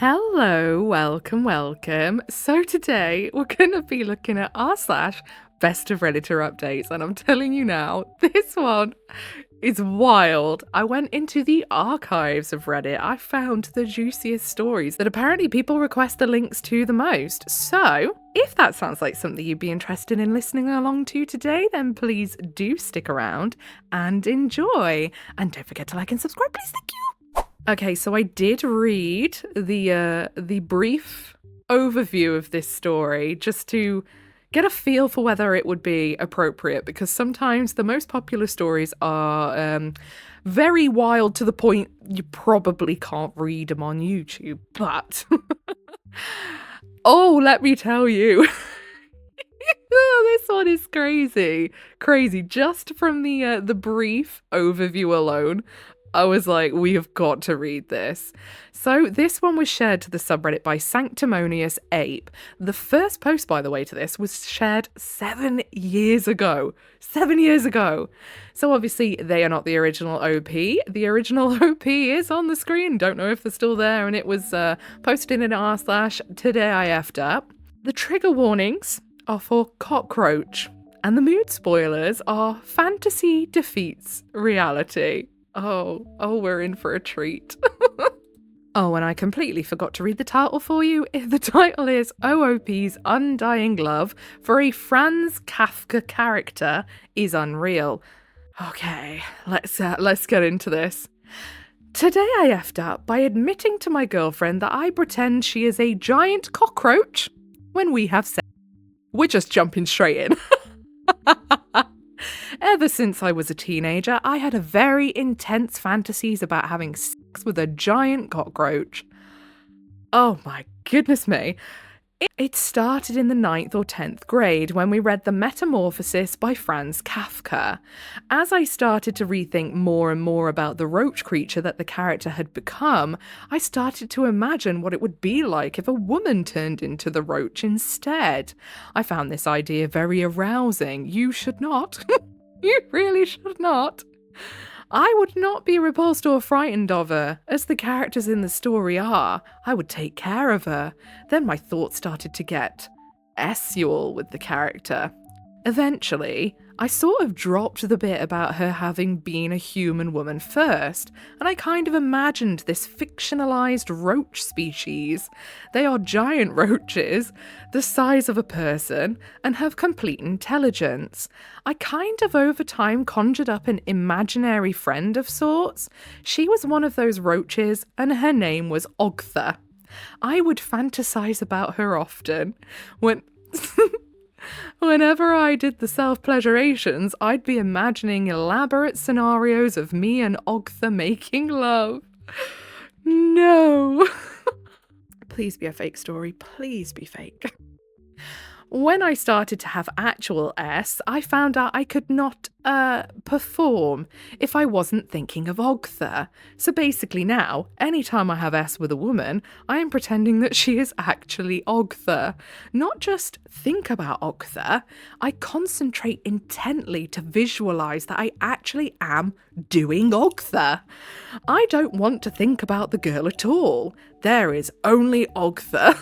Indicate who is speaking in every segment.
Speaker 1: Hello, welcome. So today we're going to be looking at /Best of Redditor updates, and I'm telling you now, this one is wild. I went into the archives of Reddit. I found the juiciest stories that apparently people request the links to the most. So if that sounds like something you'd be interested in listening along to today, then please do stick around and enjoy. And don't forget to like and subscribe, please. Thank you. Okay, so I did read the brief overview of this story just to get a feel for whether it would be appropriate, because sometimes the most popular stories are very wild to the point you probably can't read them on YouTube. But oh, let me tell you. This one is crazy. Just from the brief overview alone, I was like, we have got to read this. So this one was shared to the subreddit by Sanctimonious Ape. The first post, by the way, to this was shared 7 years ago. 7 years ago. So obviously they are not the original OP. The original OP is on the screen. Don't know if they're still there. And it was posted in r/today I effed up. The trigger warnings are for cockroach. And the mood spoilers are fantasy defeats reality. Oh, we're in for a treat. Oh, and I completely forgot to read the title for you. The title is OOP's Undying Love for a Franz Kafka Character is Unreal. Okay, let's get into this. Today I effed up by admitting to my girlfriend that I pretend she is a giant cockroach when we have sex. We're just jumping straight in. Ever since I was a teenager, I had a very intense fantasies about having sex with a giant cockroach. Oh my goodness me. It started in the 9th or 10th grade when we read The Metamorphosis by Franz Kafka. As I started to rethink more and more about the roach creature that the character had become, I started to imagine what it would be like if a woman turned into the roach instead. I found this idea very arousing. You should not. You really should not. I would not be repulsed or frightened of her, as the characters in the story are. I would take care of her. Then my thoughts started to get sexual with the character. Eventually, I sort of dropped the bit about her having been a human woman first, and I kind of imagined this fictionalized roach species. They are giant roaches, the size of a person, and have complete intelligence. I kind of over time conjured up an imaginary friend of sorts. She was one of those roaches, and her name was Ogtha. I would fantasize about her often. Whenever I did the self-pleasurations, I'd be imagining elaborate scenarios of me and Ogtha making love. No. Please be a fake story. Please be fake. When I started to have actual S, I found out I could not perform if I wasn't thinking of Ogtha. So basically now, anytime I have S with a woman, I am pretending that she is actually Ogtha. Not just think about Ogtha, I concentrate intently to visualize that I actually am doing Ogtha. I don't want to think about the girl at all. There is only Ogtha.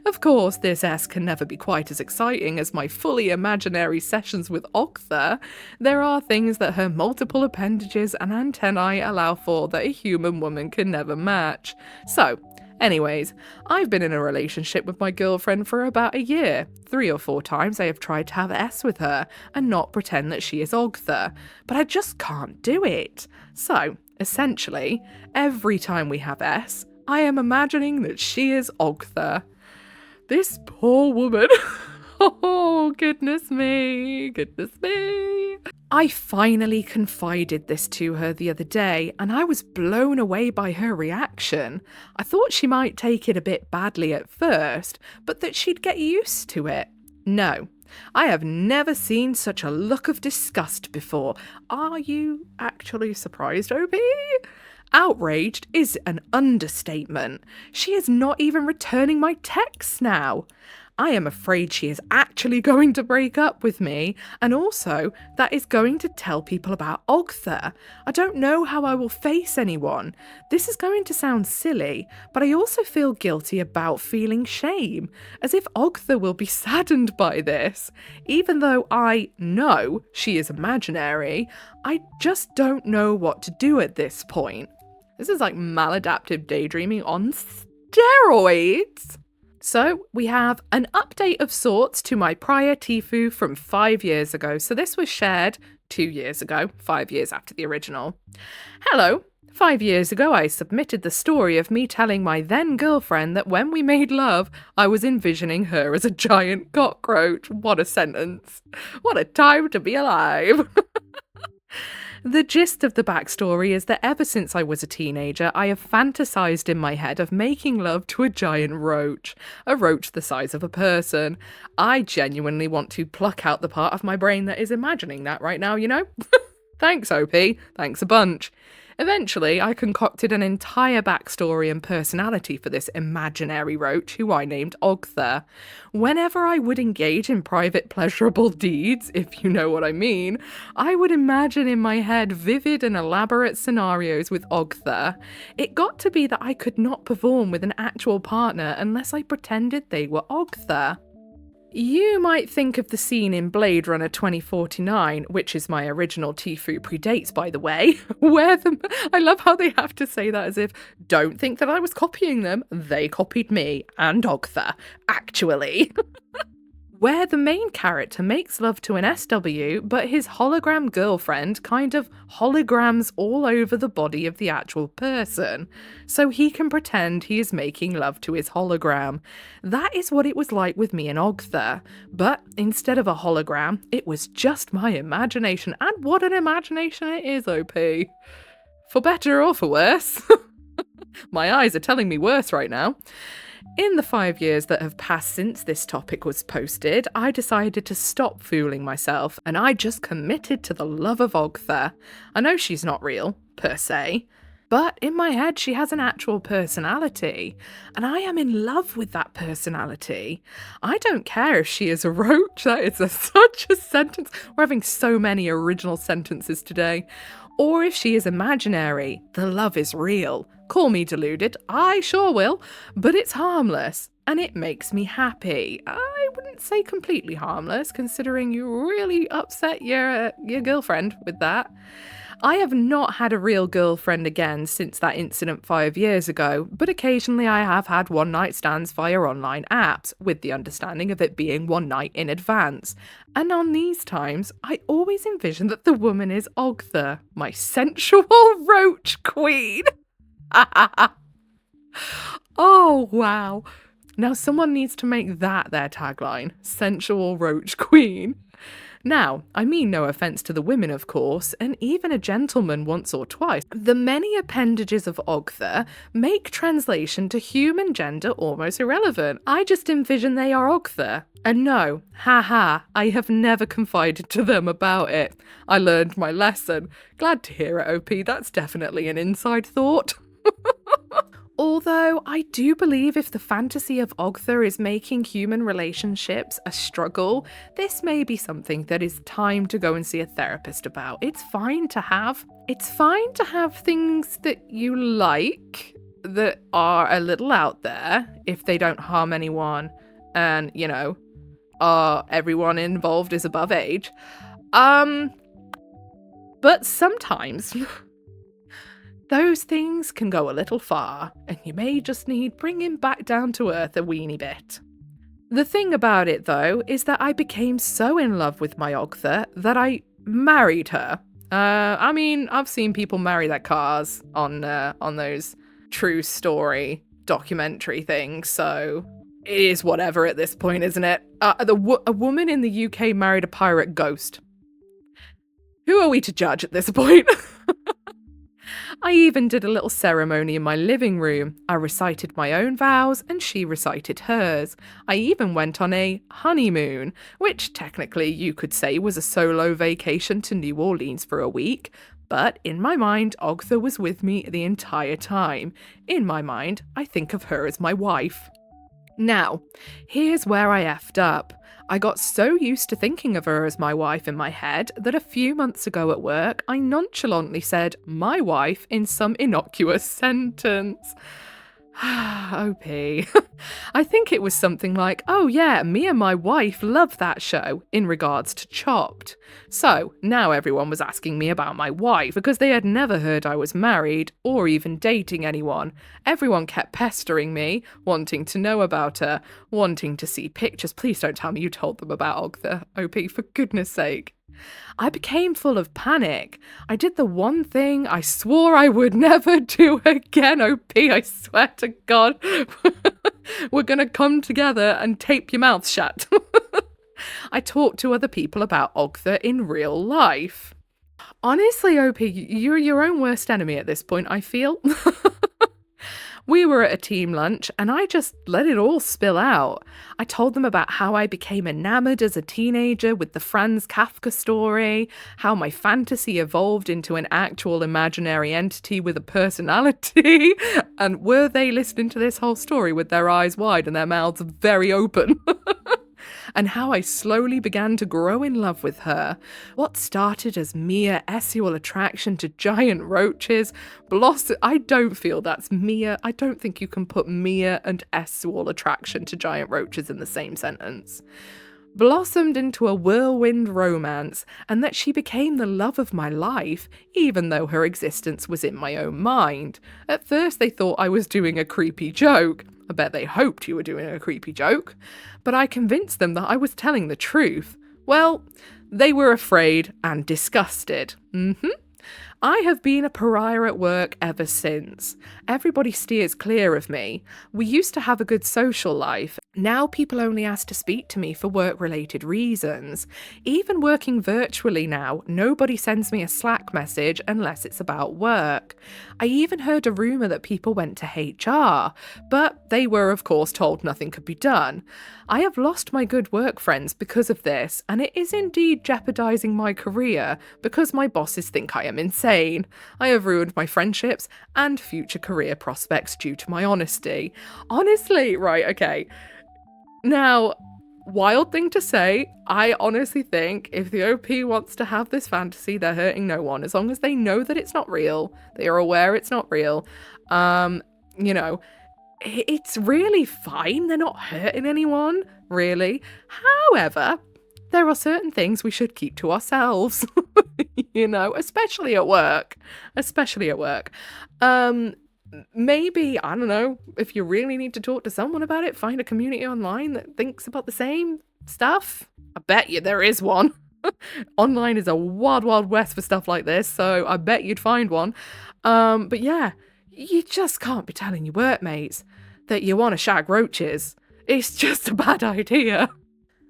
Speaker 1: Of course, this S can never be quite as exciting as my fully imaginary sessions with Ogtha. There are things that her multiple appendages and antennae allow for that a human woman can never match. So, anyways, I've been in a relationship with my girlfriend for about a year. 3 or 4 times I have tried to have S with her and not pretend that she is Ogtha, but I just can't do it. So, essentially, every time we have S, I am imagining that she is Ogtha. This poor woman. Oh, goodness me. I finally confided this to her the other day, and I was blown away by her reaction. I thought she might take it a bit badly at first, but that she'd get used to it. No, I have never seen such a look of disgust before. Are you actually surprised, OP? Outraged is an understatement. She is not even returning my texts now. I am afraid she is actually going to break up with me, and also that is going to tell people about Ogther. I don't know how I will face anyone. This is going to sound silly, but I also feel guilty about feeling shame, as if Ogther will be saddened by this. Even though I know she is imaginary, I just don't know what to do at this point. This is like maladaptive daydreaming on steroids. So we have an update of sorts to my prior Tfue from 5 years ago. So this was shared 2 years ago, 5 years after the original. Hello. 5 years ago, I submitted the story of me telling my then girlfriend that when we made love, I was envisioning her as a giant cockroach. What a sentence. What a time to be alive. The gist of the backstory is that ever since I was a teenager, I have fantasized in my head of making love to a giant roach. A roach the size of a person. I genuinely want to pluck out the part of my brain that is imagining that right now, you know? Thanks, OP. Thanks a bunch. Eventually, I concocted an entire backstory and personality for this imaginary roach, who I named Ogther. Whenever I would engage in private pleasurable deeds, if you know what I mean, I would imagine in my head vivid and elaborate scenarios with Ogther. It got to be that I could not perform with an actual partner unless I pretended they were Ogther. You might think of the scene in Blade Runner 2049, which is my original Tfue, predates by the way, where I love how they have to say that as if, don't think that I was copying them, they copied me, and Ogther, actually. Where the main character makes love to an SW, but his hologram girlfriend kind of holograms all over the body of the actual person, so he can pretend he is making love to his hologram. That is what it was like with me and Ogther, but instead of a hologram, it was just my imagination, and what an imagination it is, OP. For better or for worse. My eyes are telling me worse right now. In the 5 years that have passed since this topic was posted, I decided to stop fooling myself, and I just committed to the love of Ogther. I know she's not real, per se, but in my head she has an actual personality, and I am in love with that personality. I don't care if she is a roach, that is such a sentence. We're having so many original sentences today. Or if she is imaginary, the love is real. Call me deluded, I sure will, but it's harmless, and it makes me happy. I wouldn't say completely harmless, considering you really upset your girlfriend with that. I have not had a real girlfriend again since that incident 5 years ago, but occasionally I have had one-night stands via online apps, with the understanding of it being one night in advance. And on these times, I always envision that the woman is Ogther, my sensual roach queen. Oh, wow. Now someone needs to make that their tagline, sensual roach queen. Now, I mean no offence to the women, of course, and even a gentleman once or twice. The many appendages of Ogther make translation to human gender almost irrelevant. I just envision they are Ogther. And no, haha, I have never confided to them about it. I learned my lesson. Glad to hear it, OP, that's definitely an inside thought. Although I do believe if the fantasy of Ogther is making human relationships a struggle, this may be something that is time to go and see a therapist about. It's fine to have things that you like that are a little out there if they don't harm anyone and, you know, everyone involved is above age. But sometimes those things can go a little far, and you may just need bringing back down to earth a weeny bit. The thing about it, though, is that I became so in love with my Ogther that I married her. I mean, I've seen people marry their cars on those true story documentary things, so it is whatever at this point, isn't it? A woman in the UK married a pirate ghost. Who are we to judge at this point? I even did a little ceremony in my living room. I recited my own vows and she recited hers. I even went on a honeymoon, which technically you could say was a solo vacation to New Orleans for a week. But in my mind, Ogther was with me the entire time. In my mind, I think of her as my wife. Now, here's where I effed up. I got so used to thinking of her as my wife in my head that a few months ago at work, I nonchalantly said my wife in some innocuous sentence. OP. I think it was something like, oh yeah, me and my wife love that show, in regards to Chopped. So now everyone was asking me about my wife because they had never heard I was married or even dating anyone. Everyone kept pestering me, wanting to know about her, wanting to see pictures. Please don't tell me you told them about Ogtha, OP, for goodness sake. I became full of panic. I did the one thing I swore I would never do again, OP, I swear to God. We're gonna come together and tape your mouth shut. I talked to other people about Ogtha in real life. Honestly, OP, you're your own worst enemy at this point, I feel. We were at a team lunch and I just let it all spill out. I told them about how I became enamoured as a teenager with the Franz Kafka story, how my fantasy evolved into an actual imaginary entity with a personality, and were they listening to this whole story with their eyes wide and their mouths very open? And how I slowly began to grow in love with her. What started as mere sexual attraction to giant roaches blossomed. I don't feel that's mere. I don't think you can put mere and sexual attraction to giant roaches in the same sentence. Blossomed into a whirlwind romance, and that she became the love of my life, even though her existence was in my own mind. At first they thought I was doing a creepy joke. I bet they hoped you were doing a creepy joke. But I convinced them that I was telling the truth. Well, they were afraid and disgusted. I have been a pariah at work ever since. Everybody steers clear of me. We used to have a good social life. Now people only ask to speak to me for work-related reasons. Even working virtually now, nobody sends me a Slack message unless it's about work. I even heard a rumour that people went to HR, but they were of course told nothing could be done. I have lost my good work friends because of this, and it is indeed jeopardising my career because my bosses think I am insane. I have ruined my friendships and future career prospects due to my honesty. Honestly, right, okay. Now, wild thing to say, I honestly think if the OP wants to have this fantasy, they're hurting no one. As long as they know that it's not real, they are aware it's not real, you know, it's really fine. They're not hurting anyone, really. However, there are certain things we should keep to ourselves, you know, especially at work. Especially at work. Maybe, I don't know, if you really need to talk to someone about it, find a community online that thinks about the same stuff. I bet you there is one. Online is a wild, wild west for stuff like this, so I bet you'd find one. But yeah, you just can't be telling your workmates that you want to shag roaches. It's just a bad idea.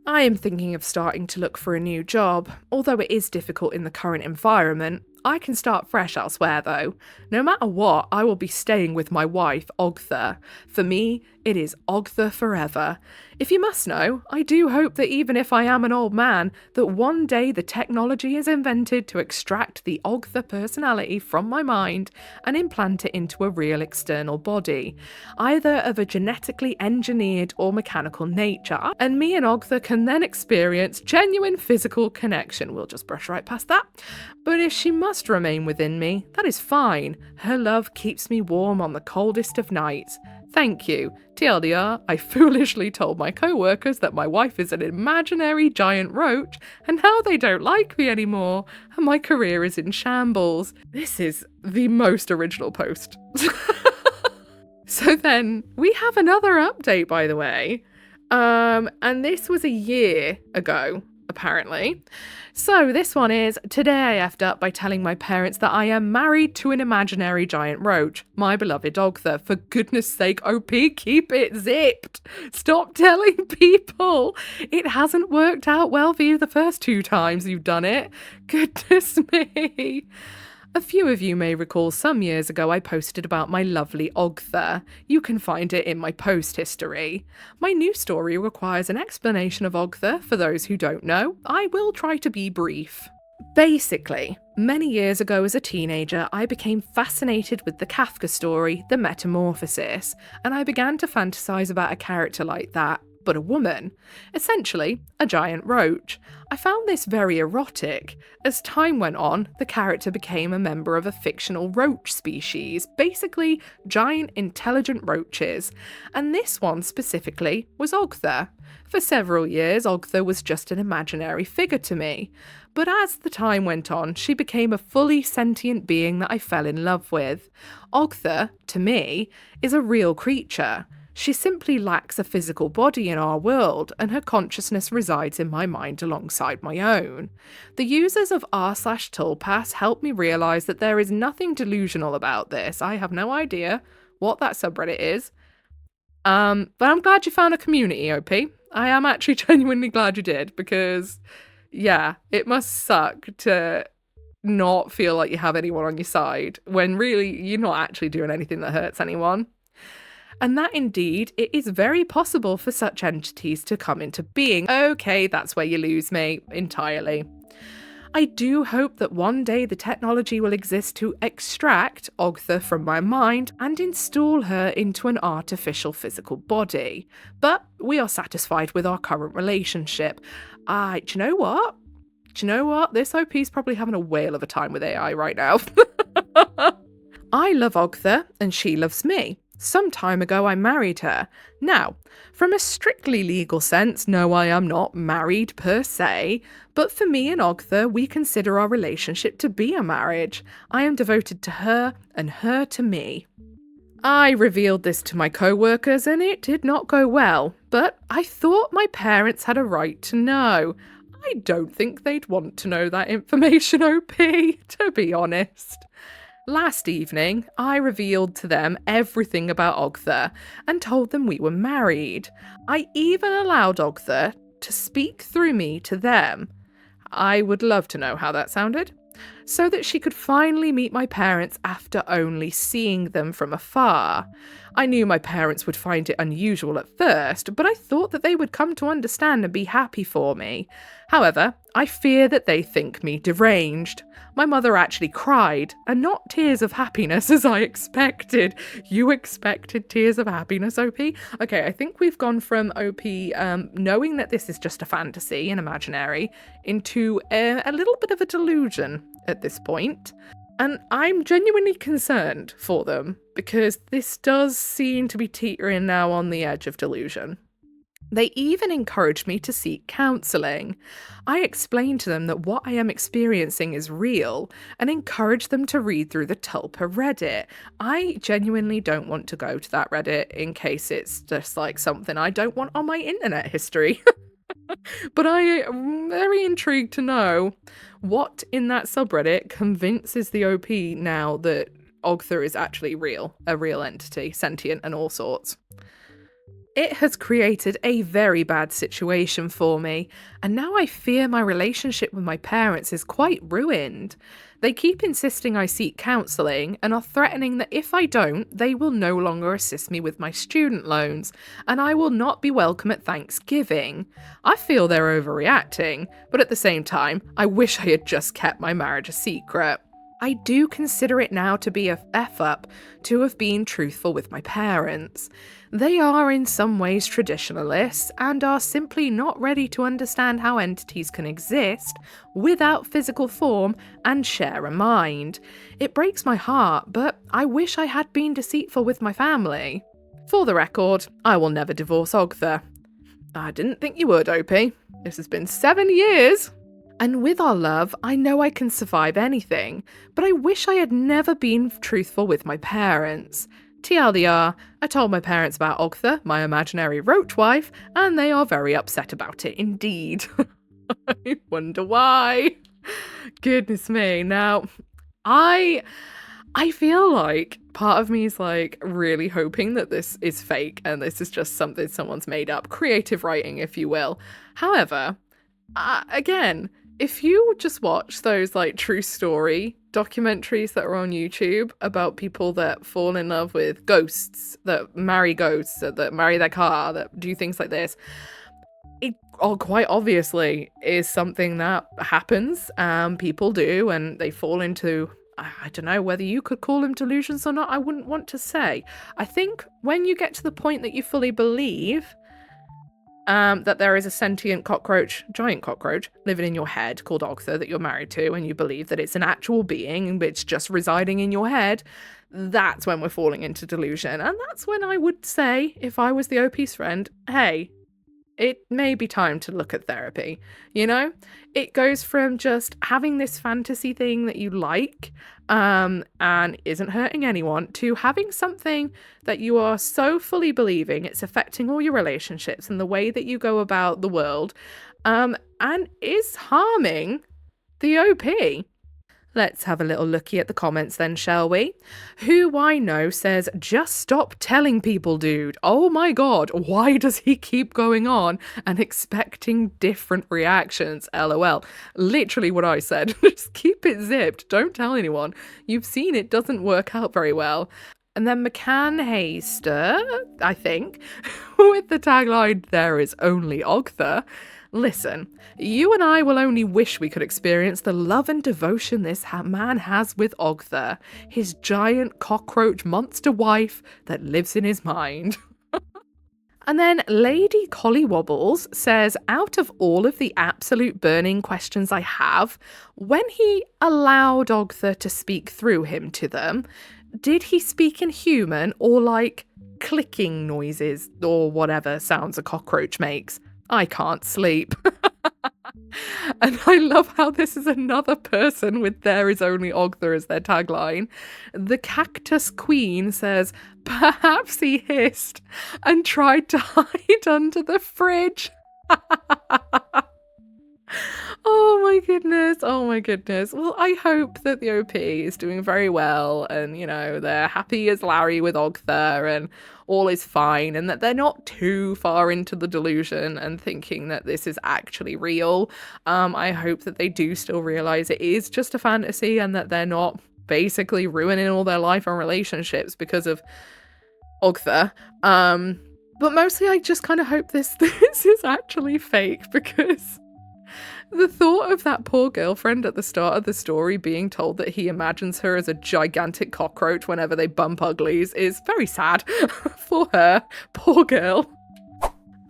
Speaker 1: I am thinking of starting to look for a new job, although it is difficult in the current environment. I can start fresh elsewhere though. No matter what, I will be staying with my wife, Ogtha. For me, it is Ogtha forever. If you must know, I do hope that even if I am an old man, that one day the technology is invented to extract the Ogtha personality from my mind and implant it into a real external body, either of a genetically engineered or mechanical nature, and me and Ogtha can then experience genuine physical connection. We'll just brush right past that. But if she must remain within me, that is fine. Her love keeps me warm on the coldest of nights. Thank you. TLDR, I foolishly told my co-workers that my wife is an imaginary giant roach and how they don't like me anymore, and my career is in shambles. This is the most original post. So then, we have another update, by the way. And this was a year ago, apparently. So this one is, today I effed up by telling my parents that I am married to an imaginary giant roach, my beloved Ogtha. For goodness sake, OP, keep it zipped. Stop telling people. It hasn't worked out well for you the first 2 times you've done it. Goodness me. A few of you may recall some years ago I posted about my lovely Ogtha. You can find it in my post history. My new story requires an explanation of Ogtha for those who don't know. I will try to be brief. Basically, many years ago as a teenager, I became fascinated with the Kafka story, The Metamorphosis, and I began to fantasize about a character like that, but a woman. Essentially, a giant roach. I found this very erotic. As time went on, the character became a member of a fictional roach species, basically giant intelligent roaches, and this one specifically was Ogtha. For several years, Ogtha was just an imaginary figure to me. But as the time went on, she became a fully sentient being that I fell in love with. Ogtha, to me, is a real creature. She simply lacks a physical body in our world, and her consciousness resides in my mind alongside my own. The users of r/Tulpass helped me realise that there is nothing delusional about this. I have no idea what that subreddit is. But I'm glad you found a community, OP. I am actually genuinely glad you did, because yeah, it must suck to not feel like you have anyone on your side when really you're not actually doing anything that hurts anyone. And that indeed, it is very possible for such entities to come into being. Okay, that's where you lose me entirely. I do hope that one day the technology will exist to extract Ogtha from my mind and install her into an artificial physical body. But we are satisfied with our current relationship. Do you know what? This OP's probably having a whale of a time with AI right now. I love Ogtha and she loves me. Some time ago I married her. Now, from a strictly legal sense, no, I am not married per se, but for me and Ogtha, we consider our relationship to be a marriage. I am devoted to her and her to me. I revealed this to my co-workers and it did not go well, but I thought my parents had a right to know. I don't think they'd want to know that information, OP, to be honest. Last evening, I revealed to them everything about Ogtha and told them we were married. I even allowed Ogtha to speak through me to them. I would love to know how that sounded. So that she could finally meet my parents after only seeing them from afar. I knew my parents would find it unusual at first, but I thought that they would come to understand and be happy for me. However, I fear that they think me deranged. My mother actually cried, and not tears of happiness as I expected. You expected tears of happiness, OP? Okay, I think we've gone from OP knowing that this is just a fantasy and imaginary into a little bit of a delusion at this point. And I'm genuinely concerned for them because this does seem to be teetering now on the edge of delusion. They even encouraged me to seek counselling. I explained to them that what I am experiencing is real and encouraged them to read through the Tulpa Reddit. I genuinely don't want to go to that Reddit in case it's just like something I don't want on my internet history. But I am very intrigued to know what in that subreddit convinces the OP now that Ogtha is actually real, a real entity, sentient and all sorts. It has created a very bad situation for me, and now I fear my relationship with my parents is quite ruined. They keep insisting I seek counselling and are threatening that if I don't, they will no longer assist me with my student loans, and I will not be welcome at Thanksgiving. I feel they're overreacting, but at the same time, I wish I had just kept my marriage a secret. I do consider it now to be a F-up to have been truthful with my parents. They are in some ways traditionalists and are simply not ready to understand how entities can exist without physical form and share a mind. It breaks my heart, but I wish I had been deceitful with my family. For the record, I will never divorce Ogtha. I didn't think you would, OP. This has been 7 years. And with our love, I know I can survive anything, but I wish I had never been truthful with my parents. TLDR, I told my parents about Ogtha, my imaginary roach wife, and they are very upset about it indeed. I wonder why. Goodness me. Now, I feel like part of me is like really hoping that this is fake and this is just something someone's made up, creative writing, if you will. However, again, if you just watch those like true story documentaries that are on YouTube about people that fall in love with ghosts, that marry ghosts, that marry their car, that do things like this, it quite obviously is something that happens. People do, and they fall into, I don't know whether you could call them delusions or not. I wouldn't want to say. I think when you get to the point that you fully believe that there is a sentient cockroach, giant cockroach, living in your head called Ogther that you're married to, and you believe that it's an actual being, it's just residing in your head, that's when we're falling into delusion. And that's when I would say, if I was the OP's friend, hey, it may be time to look at therapy, you know? It goes from just having this fantasy thing that you like, and isn't hurting anyone, to having something that you are so fully believing it's affecting all your relationships and the way that you go about the world, and is harming the OP. Let's have a little looky at the comments then, shall we? Who I know says, just stop telling people, dude. Oh my god, why does he keep going on and expecting different reactions? LOL. Literally what I said. Just keep it zipped. Don't tell anyone. You've seen it doesn't work out very well. And then McCann Hayster, I think, with the tagline, there is only Ogther. Listen, you and I will only wish we could experience the love and devotion this man has with Ogther, his giant cockroach monster wife that lives in his mind. And then Lady Collywobbles says, out of all of the absolute burning questions I have, when he allowed Ogther to speak through him to them, did he speak in human or like clicking noises or whatever sounds a cockroach makes? I can't sleep. And I love how this is another person with there is only Ogther as their tagline. The Cactus Queen says, perhaps he hissed and tried to hide under the fridge. Oh my goodness. Oh my goodness. Well, I hope that the OP is doing very well and, you know, they're happy as Larry with Ogther and all is fine and that they're not too far into the delusion and thinking that this is actually real. I hope that they do still realize it is just a fantasy and that they're not basically ruining all their life and relationships because of Ogther. But mostly I just kind of hope this is actually fake, because the thought of that poor girlfriend at the start of the story being told that he imagines her as a gigantic cockroach whenever they bump uglies is very sad for her. Poor girl.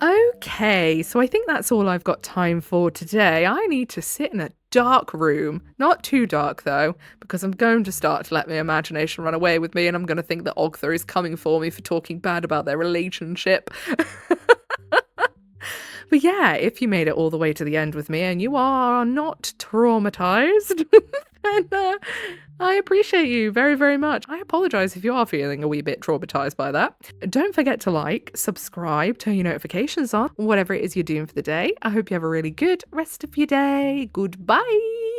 Speaker 1: Okay, so I think that's all I've got time for today. I need to sit in a dark room. Not too dark, though, because I'm going to start to let my imagination run away with me, and I'm going to think that Ogther is coming for me for talking bad about their relationship. But yeah, if you made it all the way to the end with me and you are not traumatized, then I appreciate you very, very much. I apologize if you are feeling a wee bit traumatized by that. Don't forget to like, subscribe, turn your notifications on, whatever it is you're doing for the day. I hope you have a really good rest of your day. Goodbye.